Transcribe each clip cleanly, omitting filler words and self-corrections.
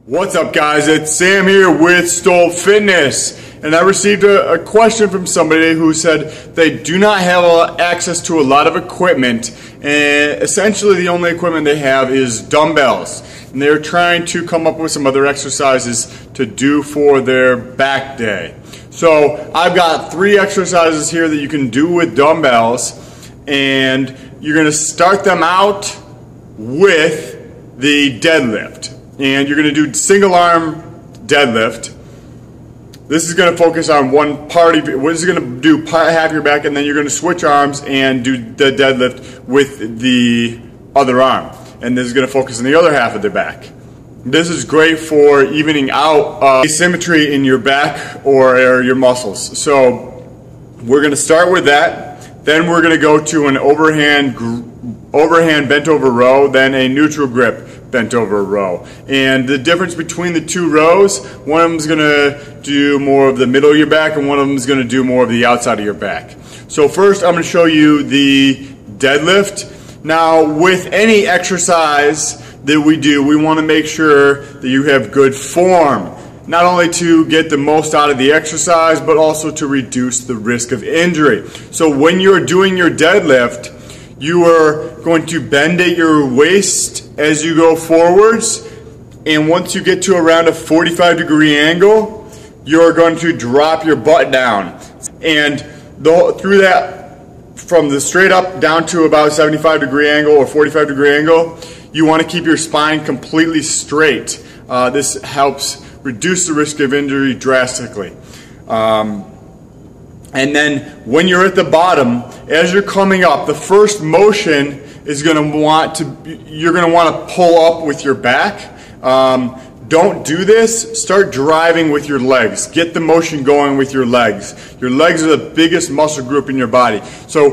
What's up, guys? It's Sam here with Stolt Fitness, and I received a question from somebody who said they do not have access to a lot of equipment, and essentially the only equipment they have is dumbbells, and they're trying to come up with some other exercises to do for their back day. So I've got 3 exercises here that you can do with dumbbells, and you're going to start them out with the deadlift. And you're going to do single arm deadlift. This is going to focus on one part of it. This is going to do half your back, and then you're going to switch arms and do the deadlift with the other arm. And this is going to focus on the other half of the back. This is great for evening out asymmetry in your back or your muscles. So we're going to start with that. Then we're going to go to an overhand bent over row, then a neutral grip bent over row. And the difference between the 2 rows, one of them is going to do more of the middle of your back and one of them is going to do more of the outside of your back. So first I'm going to show you the deadlift. Now with any exercise that we do, we want to make sure that you have good form. Not only to get the most out of the exercise, but also to reduce the risk of injury. So when you're doing your deadlift, you are going to bend at your waist as you go forwards, and once you get to around a 45-degree angle, you're going to drop your butt down. And through that, from the straight up down to about 75-degree angle or 45-degree angle, you want to keep your spine completely straight. This helps reduce the risk of injury drastically. And then when you're at the bottom, as you're coming up, the first motion is you're going to want to pull up with your back. Don't do this. Start driving with your legs. Get the motion going with your legs. Your legs are the biggest muscle group in your body. So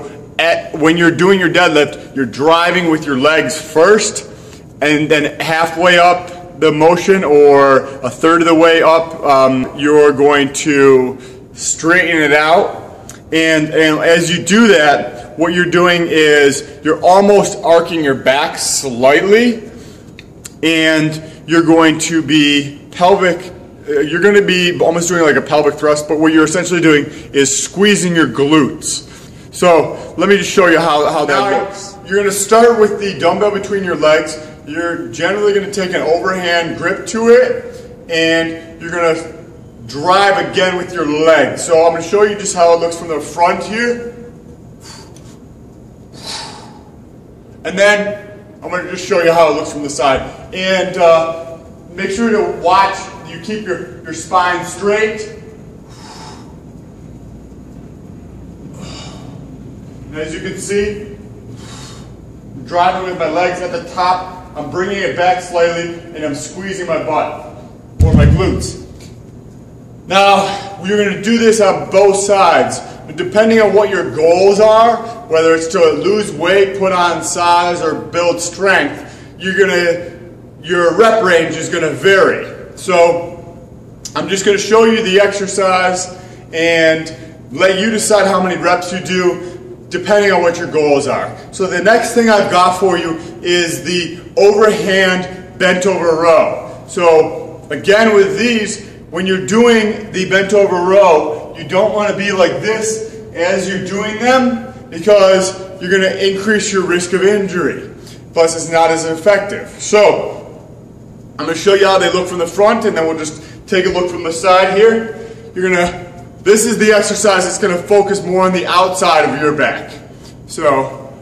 when you're doing your deadlift, you're driving with your legs first, and then halfway up the motion or a third of the way up, you're going to straighten it out. And as you do that, what you're doing is you're almost arcing your back slightly, and you're going to be you're going to be almost doing like a pelvic thrust, but what you're essentially doing is squeezing your glutes. So let me just show you how that looks. You're going to start with the dumbbell between your legs. You're generally going to take an overhand grip to it, and you're going to drive again with your legs. So I'm going to show you just how it looks from the front here. And then I'm going to just show you how it looks from the side. And make sure to watch, you keep your spine straight. And as you can see, I'm driving with my legs at the top. I'm bringing it back slightly, and I'm squeezing my butt or my glutes. Now, you're going to do this on both sides. Depending on what your goals are, whether it's to lose weight, put on size, or build strength, your rep range is going to vary. So, I'm just going to show you the exercise and let you decide how many reps you do, depending on what your goals are. So the next thing I've got for you is the overhand bent over row. So again with these, when you're doing the bent over row, you don't want to be like this as you're doing them, because you're going to increase your risk of injury. Plus it's not as effective. So I'm going to show you how they look from the front, and then we'll just take a look from the side here. This is the exercise that's going to focus more on the outside of your back. So,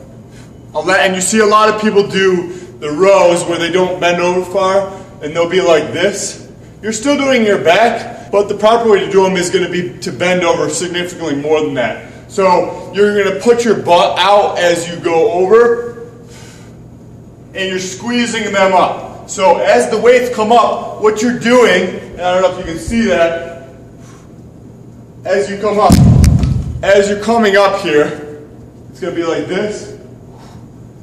and you see a lot of people do the rows where they don't bend over far, and they'll be like this. You're still doing your back, but the proper way to do them is going to be to bend over significantly more than that. So, you're going to put your butt out as you go over, and you're squeezing them up. So, as the weights come up, what you're doing, and I don't know if you can see that, as you come up, as you're coming up here, it's going to be like this.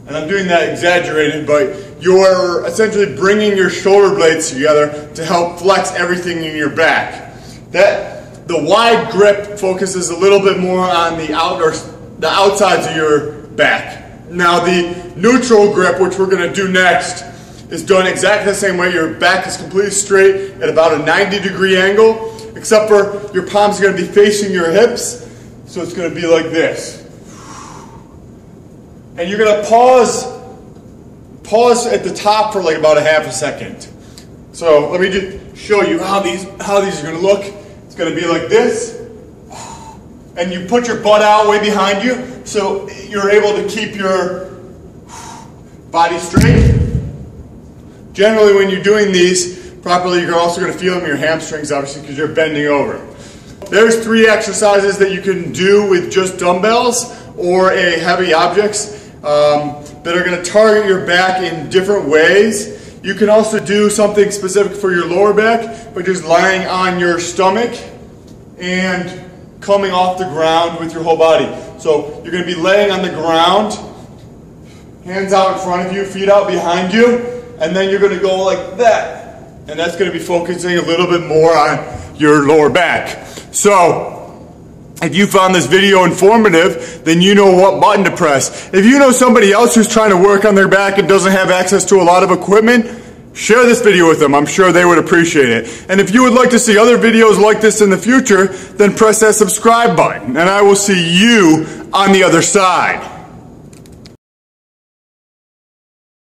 And I'm doing that exaggerated, but you're essentially bringing your shoulder blades together to help flex everything in your back. The wide grip focuses a little bit more on the outsides of your back. Now the neutral grip, which we're going to do next, is done exactly the same way. Your back is completely straight at about a 90-degree angle, except for your palms are going to be facing your hips. So it's going to be like this. And you're going to pause at the top for like about a half a second. So let me just show you how these are going to look. It's going to be like this. And you put your butt out way behind you so you're able to keep your body straight. Generally, when you're doing these properly, you're also going to feel them in your hamstrings, obviously, because you're bending over. There's 3 exercises that you can do with just dumbbells or a heavy objects that are going to target your back in different ways. You can also do something specific for your lower back by just lying on your stomach and coming off the ground with your whole body. So you're going to be laying on the ground, hands out in front of you, feet out behind you, and then you're going to go like that. And that's going to be focusing a little bit more on your lower back. So, if you found this video informative, then you know what button to press. If you know somebody else who's trying to work on their back and doesn't have access to a lot of equipment, share this video with them. I'm sure they would appreciate it. And if you would like to see other videos like this in the future, then press that subscribe button. And I will see you on the other side.